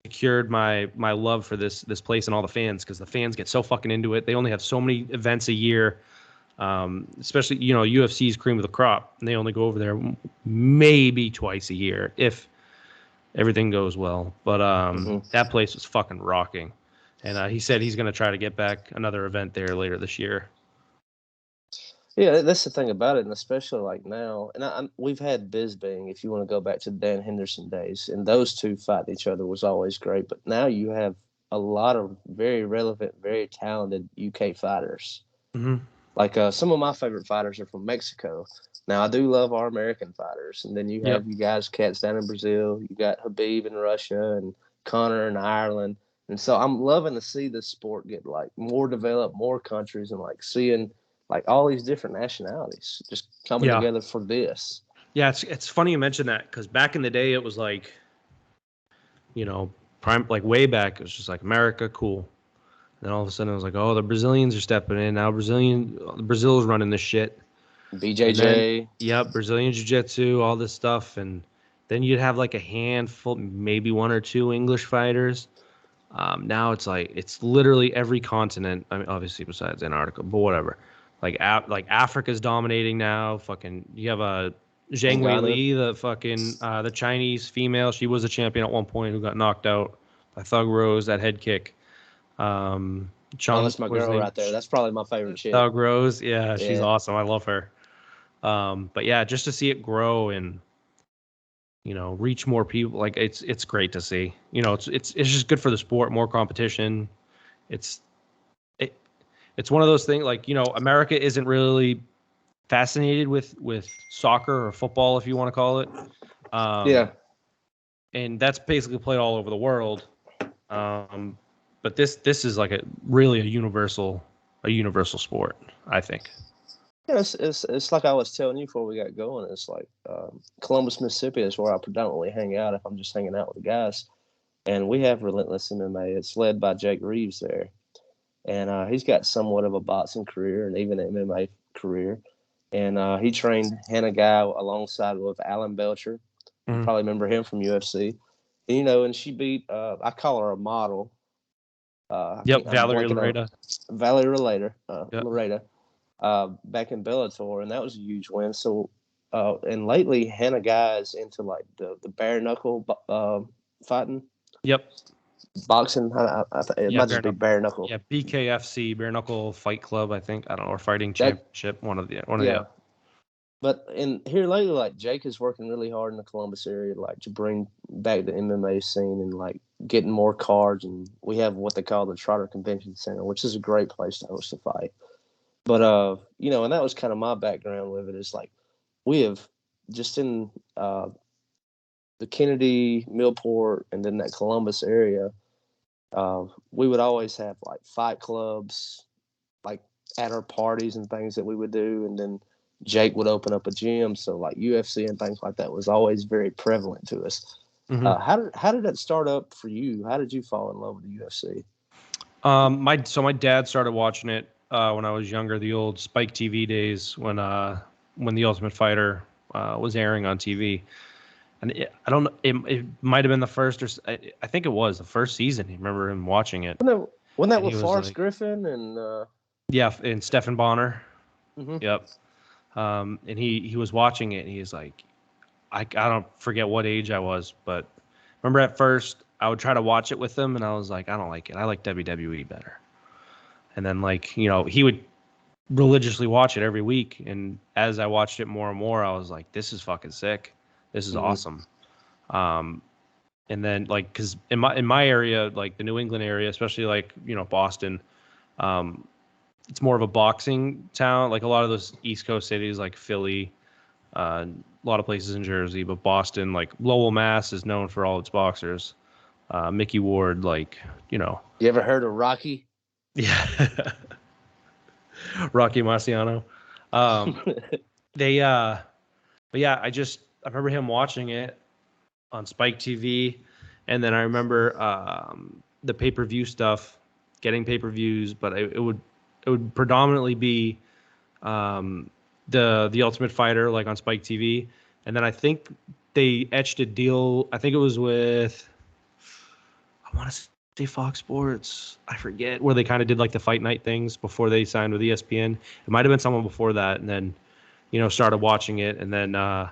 secured my love for this place and all the fans, because the fans get so fucking into it. They only have so many events a year, especially UFC's cream of the crop, and they only go over there maybe twice a year if everything goes well. But that place was fucking rocking, and he said he's going to try to get back another event there later this year. Yeah, that's the thing about it, and especially like now. And we've had Bisbing, if you want to go back to the Dan Henderson days, and those two fighting each other was always great. But now you have a lot of very relevant, very talented UK fighters. Mm-hmm. Like some of my favorite fighters are from Mexico. Now, I do love our American fighters. And then you have you guys, cats down in Brazil. You got Habib in Russia and Connor in Ireland. And so I'm loving to see this sport get like more developed, more countries, and like seeing like all these different nationalities just coming together for this. Yeah, it's funny you mention that, because back in the day it was like, prime, like way back, it was just like America, cool. Then all of a sudden it was like, oh, the Brazilians are stepping in now. Brazil's running this shit. BJJ. Then, Brazilian Jiu-Jitsu, all this stuff, and then you'd have like a handful, maybe one or two English fighters. Now it's like it's literally every continent. I mean, obviously besides Antarctica, but whatever. Like Africa's dominating now. Fucking, you have a Zhang Weili, the fucking the Chinese female. She was a champion at one point who got knocked out by Thug Rose, that head kick. That's my girl right there. That's probably my favorite chick. Thug Rose, yeah, she's awesome. I love her. But yeah, just to see it grow and reach more people, like it's great to see. It's just good for the sport, more competition. It's one of those things, like, America isn't really fascinated with soccer or football, if you want to call it. And that's basically played all over the world. But this is like really a universal sport, I think. Yeah, it's like I was telling you before we got going. It's like Columbus, Mississippi is where I predominantly hang out if I'm just hanging out with the guys. And we have Relentless MMA. It's led by Jake Reeves there. And he's got somewhat of a boxing career and even an MMA career. And he trained Hannah Guy alongside with Alan Belcher. You probably remember him from UFC. And, and she beat, I call her a model. Valerie Loretta. Loretta. Back in Bellator, and that was a huge win. So, and lately, Hannah Guy is into like the bare knuckle fighting. Yep. Boxing. It might just be bare knuckle. Yeah, BKFC, bare knuckle fight club. I think, I don't know, or fighting championship. One of the. But here lately, like Jake is working really hard in the Columbus area, like to bring back the MMA scene and like getting more cards. And we have what they call the Trotter Convention Center, which is a great place to host a fight. But and that was kind of my background with it. Is like we have just in the Kennedy, Millport, and then that Columbus area. We would always have like fight clubs, like at our parties and things that we would do, and then Jake would open up a gym. So like UFC and things like that was always very prevalent to us. Mm-hmm. How did that start up for you? How did you fall in love with the UFC? My dad started watching it when I was younger, the old Spike TV days when the Ultimate Fighter was airing on TV. And I don't know, it might have been the first, or I think it was the first season. I remember him watching it. Wasn't that with Forrest Griffin and and Stephen Bonner? Mm-hmm. Yep. And he was watching it, and he's like, I don't forget what age I was, but remember at first I would try to watch it with him, and I was like, I don't like it. I like WWE better. And then he would religiously watch it every week, and as I watched it more and more, I was like, this is fucking sick. This is awesome. And then because in my area, like the New England area, especially Boston, it's more of a boxing town. Like a lot of those East Coast cities, like Philly, a lot of places in Jersey, but Boston, like Lowell, Mass, is known for all its boxers. Mickey Ward, You ever heard of Rocky? Yeah. Rocky Marciano. But yeah, I remember him watching it on Spike TV, and then I remember the pay-per-view stuff, getting pay-per-views, but it would predominantly be the Ultimate Fighter, like on Spike TV, and then I think they etched a deal. I think it was with, I want to say Fox Sports. I forget, where they kind of did like the fight night things before they signed with ESPN. It might have been someone before that, and then started watching it, and then I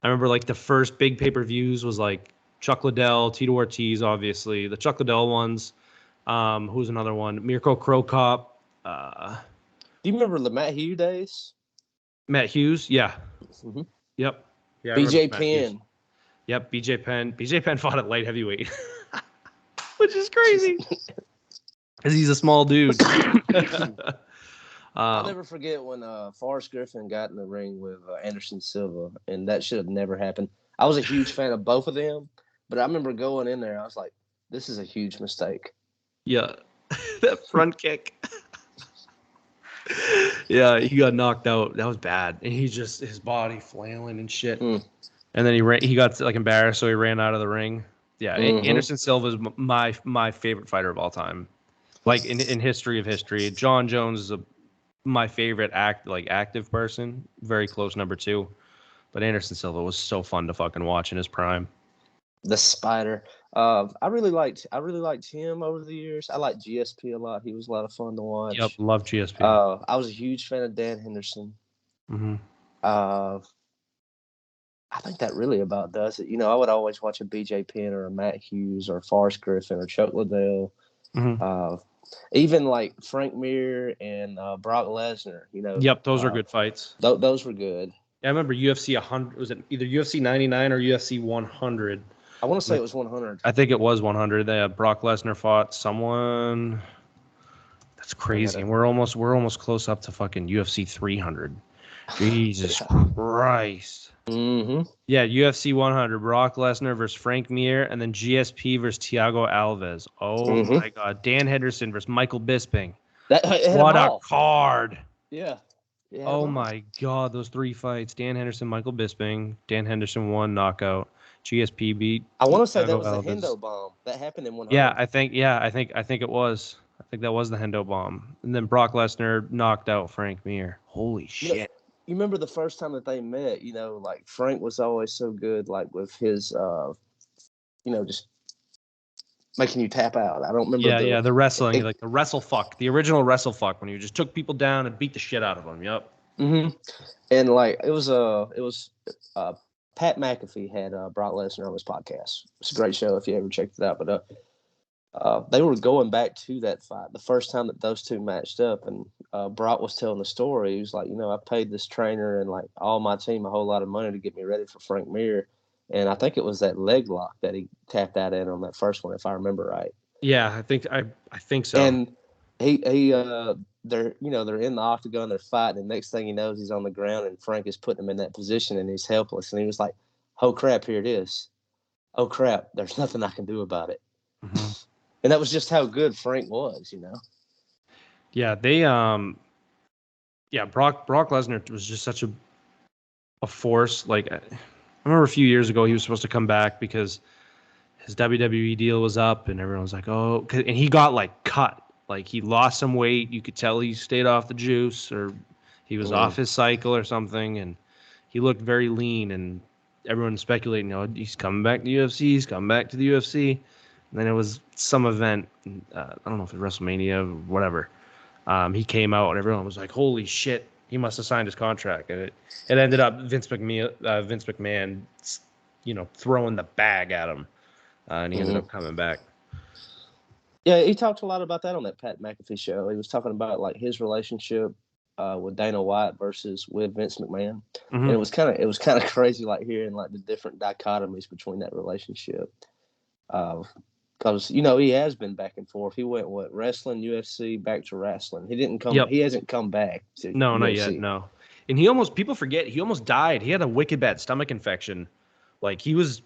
remember like the first big pay-per-views was like Chuck Liddell, Tito Ortiz, obviously the Chuck Liddell ones. Who's another one? Mirko Cro Cop. Do you remember the Matt Hughes days? Matt Hughes, yeah. Mm-hmm. Yep. Yeah. BJ Penn. Yep, BJ Penn. BJ Penn fought at light heavyweight, which is crazy because he's a small dude. I'll never forget when Forrest Griffin got in the ring with Anderson Silva, and that should have never happened. I was a huge fan of both of them, but I remember going in there, I was like, this is a huge mistake. Yeah, that front kick. Yeah, he got knocked out. That was bad. And he just, his body flailing and shit. And then he got like embarrassed, so he ran out of the ring. Yeah, Anderson Silva is my favorite fighter of all time. Like in history of history. John Jones is my favorite active person. Very close number 2. But Anderson Silva was so fun to fucking watch in his prime. The Spider. I really liked him over the years. I liked GSP a lot. He was a lot of fun to watch. Yep, love GSP. I was a huge fan of Dan Henderson. Mm-hmm. I think that really about does it. I would always watch a BJ Penn or a Matt Hughes or Forrest Griffin or Chuck Liddell. Mm-hmm. Even like Frank Mir and Brock Lesnar. Yep, those are good fights. Those were good. Yeah, I remember UFC 100. Was it either UFC 99 or UFC 100? I want to say it was 100. I think it was 100. They had Brock Lesnar fought someone. That's crazy. And we're almost close up to fucking UFC 300. Jesus Christ. Mm-hmm. Yeah, UFC 100. Brock Lesnar versus Frank Mir, and then GSP versus Thiago Alves. Oh my God. Dan Henderson versus Michael Bisping. What a card. Yeah. Oh my God, those 3 fights. Dan Henderson, Michael Bisping. Dan Henderson won knockout. GSP beat. I want to say that was the Hendo bomb that happened in 100. Yeah, I think it was. I think that was the Hendo bomb. And then Brock Lesnar knocked out Frank Mir. Holy shit. You remember the first time that they met, like Frank was always so good, like with his, just making you tap out. I don't remember. The wrestling, like the wrestle fuck, the original wrestle fuck, when you just took people down and beat the shit out of them. Yep. Mm-hmm. And like it was Pat McAfee had Brock Lesnar on his podcast. It's a great show if you ever checked it out. But they were going back to that fight, the first time that those two matched up, and Brock was telling the story. He was like, I paid this trainer and like all my team a whole lot of money to get me ready for Frank Mir. And I think it was that leg lock that he tapped out at on that first one, if I remember right. Yeah, I think so. And they're in the octagon, they're fighting, and next thing he knows, he's on the ground, and Frank is putting him in that position, and he's helpless. And he was like, "Oh crap, here it is. Oh crap, there's nothing I can do about it." Mm-hmm. And that was just how good Frank was, Yeah, they Brock Lesnar was just such a force. Like I remember a few years ago, he was supposed to come back because his WWE deal was up, and everyone was like, "Oh," and he got like cut. Like he lost some weight. You could tell he stayed off the juice, or he was off his cycle or something, and he looked very lean. And everyone speculating, he's coming back to the UFC. He's coming back to the UFC. And then it was some event. I don't know if it was WrestleMania or whatever. He came out, and everyone was like, "Holy shit! He must have signed his contract." And it ended up Vince McMahon, throwing the bag at him, and he ended up coming back. Yeah, he talked a lot about that on that Pat McAfee show. He was talking about like his relationship with Dana White versus with Vince McMahon, and it was kind of crazy, like hearing like the different dichotomies between that relationship. Because he has been back and forth. He went wrestling, UFC, back to wrestling. He didn't come. Yep. He hasn't come back. No, UFC. Not yet. No, and people forget he almost died. He had a wicked bad stomach infection. Like he was.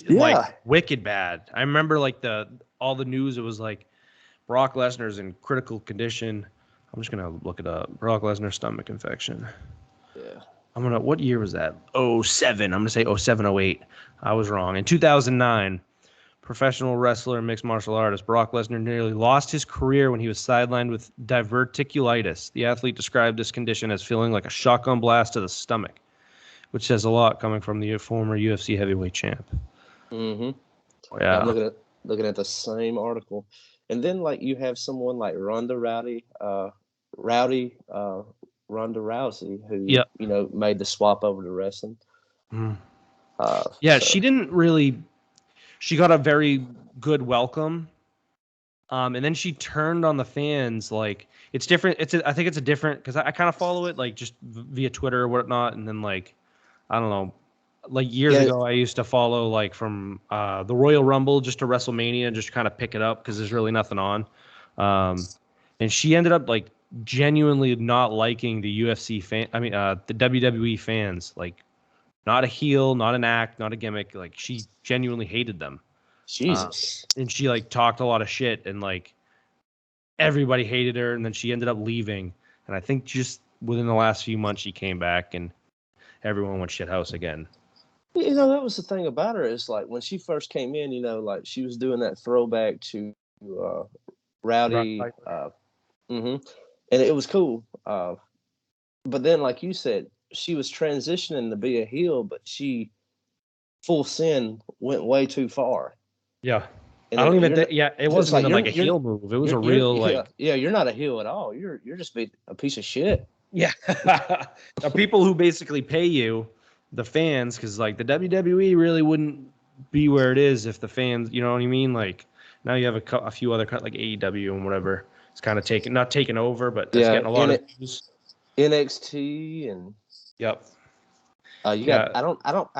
Like wicked bad. I remember like all the news. It was like Brock Lesnar's in critical condition. I'm just gonna look it up. Brock Lesnar stomach infection. Yeah. What year was that? 07. I'm gonna say 07, 08. I was wrong. In 2009, professional wrestler and mixed martial artist Brock Lesnar nearly lost his career when he was sidelined with diverticulitis. The athlete described this condition as feeling like a shotgun blast to the stomach, which says a lot coming from the former UFC heavyweight champ. Mm-hmm. Yeah. I'm looking at the same article, and then like you have someone like Ronda Rousey, who made the swap over to wrestling. Mm. She didn't really. She got a very good welcome, and then she turned on the fans. Like it's different. I think it's a different because I kind of follow it like just via Twitter or whatnot, and then like I don't know. Like years ago, I used to follow like from the Royal Rumble just to WrestleMania, just kind of pick it up because there's really nothing on. And she ended up like genuinely not liking the UFC the WWE fans. Like, not a heel, not an act, not a gimmick. Like, she genuinely hated them. Jesus. And she like talked a lot of shit, and like everybody hated her. And then she ended up leaving. And I think just within the last few months, she came back, and everyone went shithouse again. That was the thing about her is like when she first came in, like she was doing that throwback to Rowdy, and it was cool. But then, like you said, she was transitioning to be a heel, but she full sin went way too far. Yeah, and I don't even think. Yeah, it wasn't even like a heel move. It was a real like. Yeah, you're not a heel at all. You're just a piece of shit. Yeah, the people who basically pay you. The fans, because like the WWE really wouldn't be where it is if the fans, you know what I mean? Like now you have a few other like AEW and whatever. It's kind of not taken over, but it's getting a lot of views. NXT and yep. I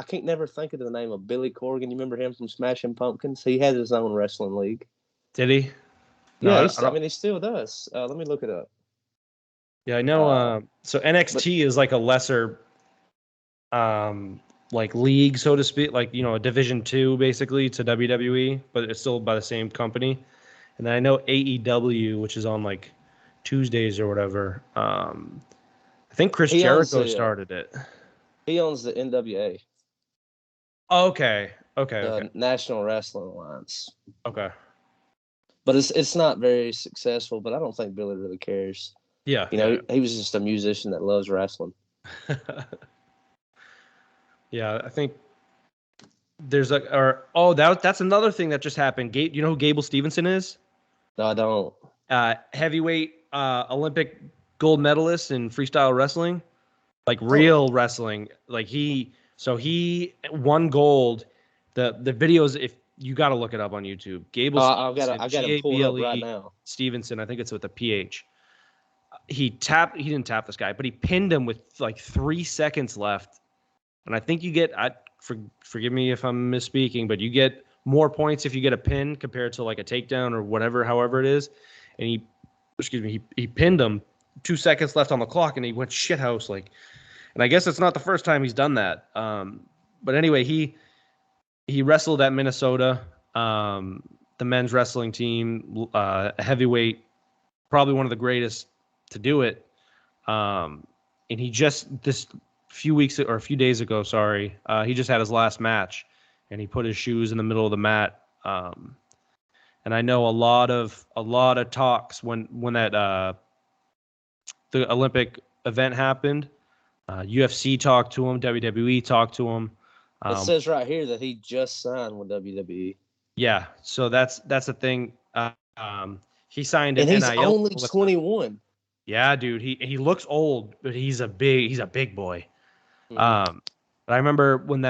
can't never think of the name of Billy Corgan. You remember him from Smashing Pumpkins? He had his own wrestling league. Did he? No, yeah, he still does. Let me look it up. Yeah, I know. So NXT is like a lesser. Like league, so to speak, like a Division 2 basically to WWE, but it's still by the same company. And then I know AEW, which is on like Tuesdays or whatever. I think Chris Jericho started it. He owns the NWA. Okay. National Wrestling Alliance. Okay. But it's not very successful. But I don't think Billy really cares. Yeah. He was just a musician that loves wrestling. Yeah, I think there's that's another thing that just happened. You know who Gable Stevenson is? No, I don't. Heavyweight Olympic gold medalist in freestyle wrestling, like real wrestling. Like he won gold. The videos, if you got to look it up on YouTube. Gable Stevenson, I got him pulled up right now. Stevenson, I think it's with a PH. He didn't tap this guy, but he pinned him with like 3 seconds left. And I think you get, forgive me if I'm misspeaking, but you get more points if you get a pin compared to like a takedown or whatever, however it is. And he pinned him 2 seconds left on the clock, and he went shithouse. Like, and I guess it's not the first time he's done that. But anyway, he wrestled at Minnesota, the men's wrestling team, a heavyweight, probably one of the greatest to do it. And he just a few days ago, he just had his last match, and he put his shoes in the middle of the mat. And I know a lot of talks when that the Olympic event happened. UFC talked to him, WWE talked to him. It says right here that he just signed with WWE. Yeah, so that's the thing. He signed an NIL. And he's NIL only 21. Yeah, dude. He looks old, but he's a big boy. Mm-hmm. But I remember when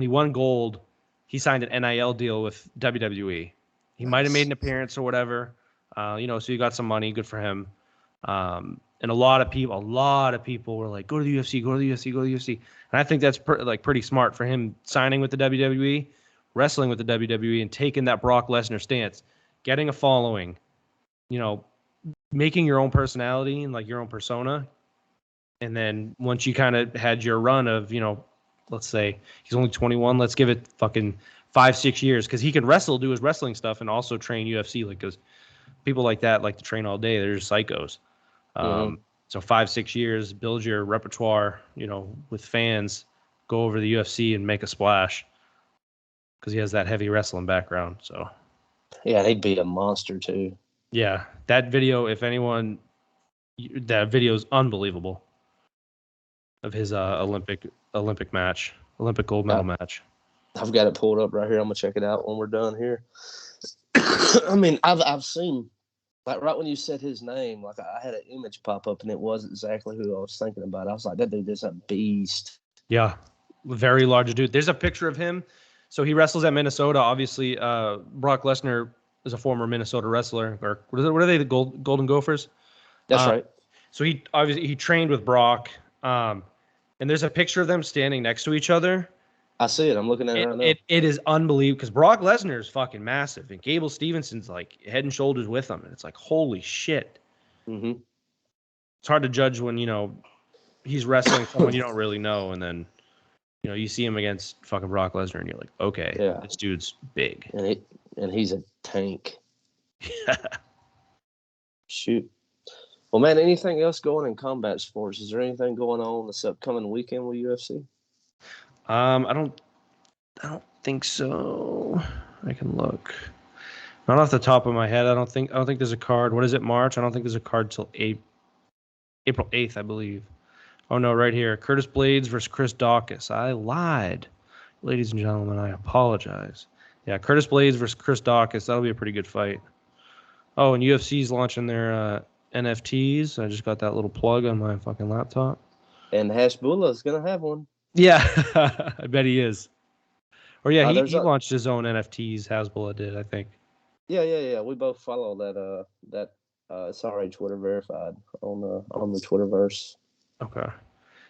he won gold, he signed an NIL deal with WWE. He might have made an appearance or whatever, so he got some money. Good for him. And a lot of people were like, go to the UFC, go to the UFC, go to the UFC. And I think that's pretty smart for him signing with the WWE, wrestling with the WWE, and taking that Brock Lesnar stance, getting a following, making your own personality and like your own persona. And then once you kind of had your run of, let's say he's only 21, let's give it fucking 5-6 years, because he can wrestle, do his wrestling stuff, and also train UFC. Like, because people like that like to train all day. They're just psychos. So 5-6 years, build your repertoire, with fans, go over the UFC and make a splash, because he has that heavy wrestling background. So yeah, he'd be a monster too. yeah, that video, if anyone, that video is unbelievable, of his Olympic match, Olympic gold medal match. I've got it pulled up right here. I'm gonna check it out when we're done here. I mean, I've seen, like, right when you said his name, like, I had an image pop up, and it was exactly who I was thinking about. I was like, that dude is a beast. Yeah, very large dude. There's a picture of him. So he wrestles at Minnesota. Obviously, Brock Lesnar is a former Minnesota wrestler. Or what are they? The Golden Gophers? That's right. So he trained with Brock. And there's a picture of them standing next to each other. I see it. I'm looking at it right now. It is unbelievable, because Brock Lesnar is fucking massive, and Gable Stevenson's like head and shoulders with him, and it's like, holy shit. Mm-hmm. It's hard to judge when he's wrestling someone you don't really know, and then you see him against fucking Brock Lesnar, and you're like, okay, this dude's big, and he's a tank. Shoot. Well, man, anything else going in combat sports? Is there anything going on this upcoming weekend with UFC? I don't think so. I can look. Not off the top of my head. I don't think there's a card. What is it, March? I don't think there's a card till April 8th, I believe. Oh no, right here. Curtis Blades versus Chris Dawkins. I lied. Ladies and gentlemen, I apologize. Yeah, Curtis Blades versus Chris Dawkins. That'll be a pretty good fight. Oh, and UFC's launching their NFTs. I just got that little plug on my fucking laptop. And Hasbulla is going to have one. Yeah, I bet he is. Or yeah, he launched his own NFTs. Hasbulla did, I think. Yeah. We both follow that SRA Twitter verified on the Twitterverse. Okay.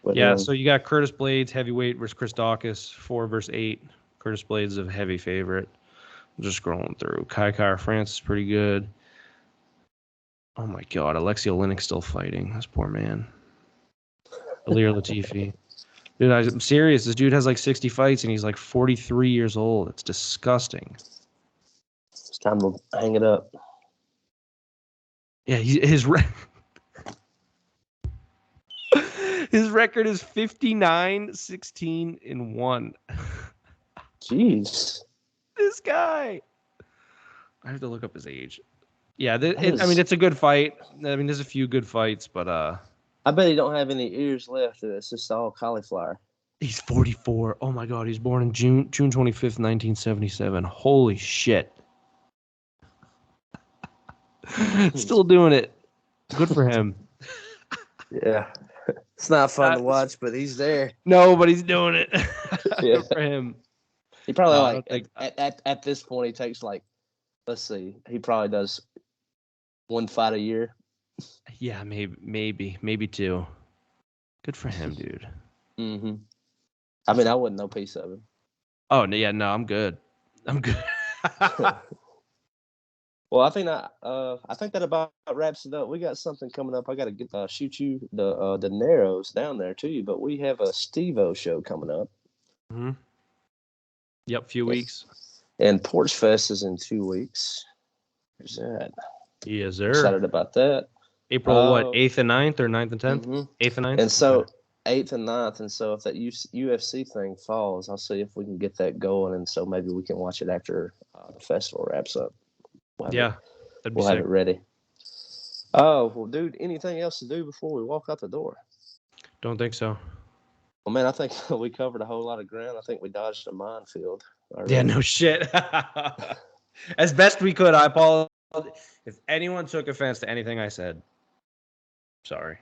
But, so you got Curtis Blades heavyweight versus Chris Dawkins, 4 versus 8. Curtis Blades is a heavy favorite. I'm just scrolling through. Kai France is pretty good. Oh my God, Alexei Oleinik's still fighting. This poor man. Ilir Latifi. Dude, I'm serious. This dude has like 60 fights, and he's like 43 years old. It's disgusting. It's time to hang it up. Yeah, his record is 59-16-1. Jeez. This guy. I have to look up his age. Yeah, it's a good fight. I mean, there's a few good fights, but I bet he don't have any ears left. It's just all cauliflower. He's 44. Oh my God, he's born in June 25th, 1977. Holy shit. Still doing it. Good for him. Yeah. It's not fun to watch, but he's there. No, but he's doing it. Good for him. He probably at this point he takes like, let's see, he probably does one fight a year. Yeah, maybe 2. Good for him, dude. Mm-hmm. I mean, I wouldn't know piece of him. Oh yeah, no, I'm good. Well, I think that about wraps it up. We got something coming up. I got to shoot you the Narrows down there too, but we have a Steve-O show coming up. Mm-hmm. Yep, few weeks. And Porch Fest is in 2 weeks. There's that. Yes, sir. Excited about that. April 8th and 9th, or 9th and 10th? Mm-hmm. 8th and 9th? And so 8th and 9th, and so if that UFC thing falls, I'll see if we can get that going, and so maybe we can watch it after the festival wraps up. That'd be we'll sick. have it ready. Oh, well, dude, anything else to do before we walk out the door? Don't think so. Well, man, I think we covered a whole lot of ground. I think we dodged a minefield. Yeah, no shit. As best we could. I apologize. If anyone took offense to anything I said, sorry.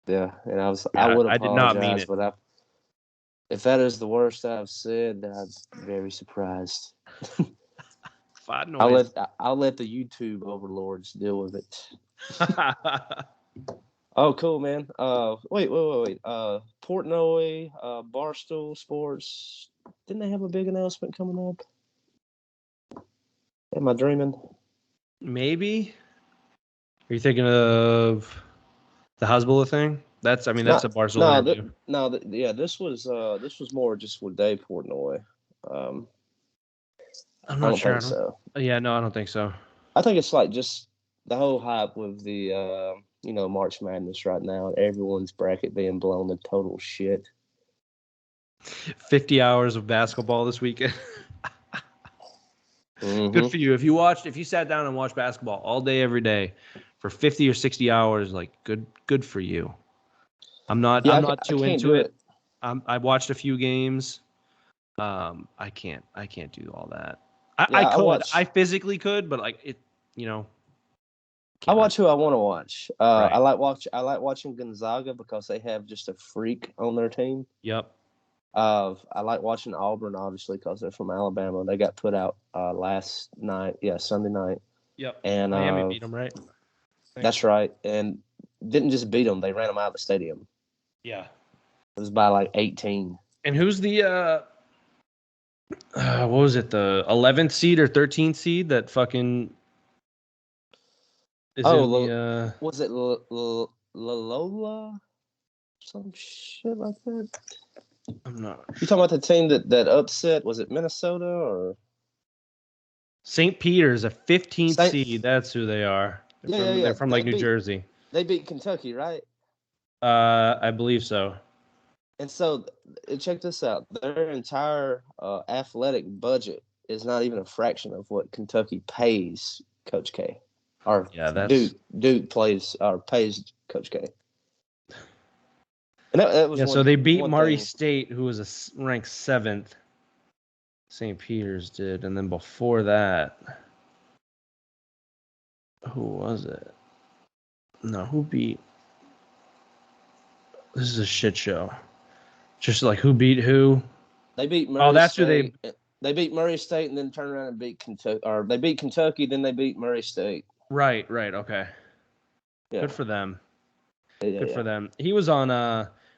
Yeah, and I would apologize, I did not mean it. But if that is the worst I've said, I'm very surprised. I'll let the YouTube overlords deal with it. Oh, cool, man. Wait. Portnoy, Barstool Sports. Didn't they have a big announcement coming up? Am I dreaming? Maybe. Are you thinking of the Hasbulla thing? That's a Barcelona interview. This was more just with Dave Portnoy. I'm I not don't sure. think so. Yeah, no, I don't think so. I think it's like just the whole hype with the March Madness right now. Everyone's bracket being blown to total shit. 50 hours of basketball this weekend. Mm-hmm. Good for you. If you sat down and watched basketball all day, every day for 50 or 60 hours, like good for you. I'm not too into it. I watched a few games. I can't do all that. I physically could, but like it, I watch who I want to watch. Right. I like watching Gonzaga because they have just a freak on their team. Yep. I like watching Auburn, obviously, because they're from Alabama. They got put out last night, Sunday night. Yep. And Miami beat them, right? That's right. And didn't just beat them; they ran them out of the stadium. Yeah. It was by like 18. And who's the what was it? The 11th seed or 13th seed that fucking is was it Lola? Some shit like that. I'm not. You talking about the team that upset? Was it Minnesota or St. Peter's, a 15th seed? That's who they are. They're from like New Jersey. They beat Kentucky, right? I believe so. And so, check this out: their entire athletic budget is not even a fraction of what Kentucky pays Coach K. Or Duke pays Coach K. And that was so they beat Murray State, who was ranked 7th. St. Peter's did, and then before that, who was it? No, who beat? This is a shit show. Just like who beat who? They beat Murray that's State. who they beat Murray State and then turned around and beat Kentucky. Or they beat Kentucky, then they beat Murray State. Right, okay. Yeah. Good for them. Good for them. He was on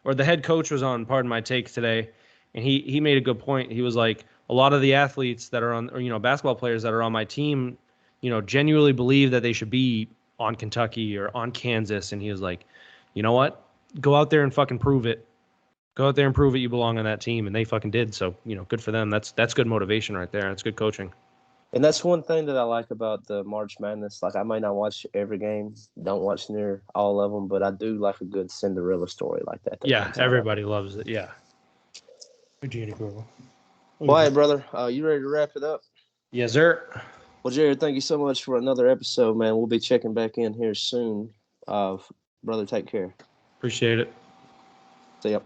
or the head coach was on Pardon My Take today, and he made a good point. He was like, a lot of the athletes that are on, or basketball players that are on my team, genuinely believe that they should be on Kentucky or on Kansas, and he was like, you know what? Go out there and fucking prove it. Go out there and prove it you belong on that team, and they fucking did. So, good for them. That's good motivation right there. That's good coaching. And that's one thing that I like about the March Madness. Like, I might not watch every game, don't watch near all of them, but I do like a good Cinderella story like that. Yeah, everybody loves it. Yeah. Virginia Girl. Well, hey, brother, you ready to wrap it up? Yes, sir. Well, Jared, thank you so much for another episode, man. We'll be checking back in here soon. Brother, take care. Appreciate it. See ya.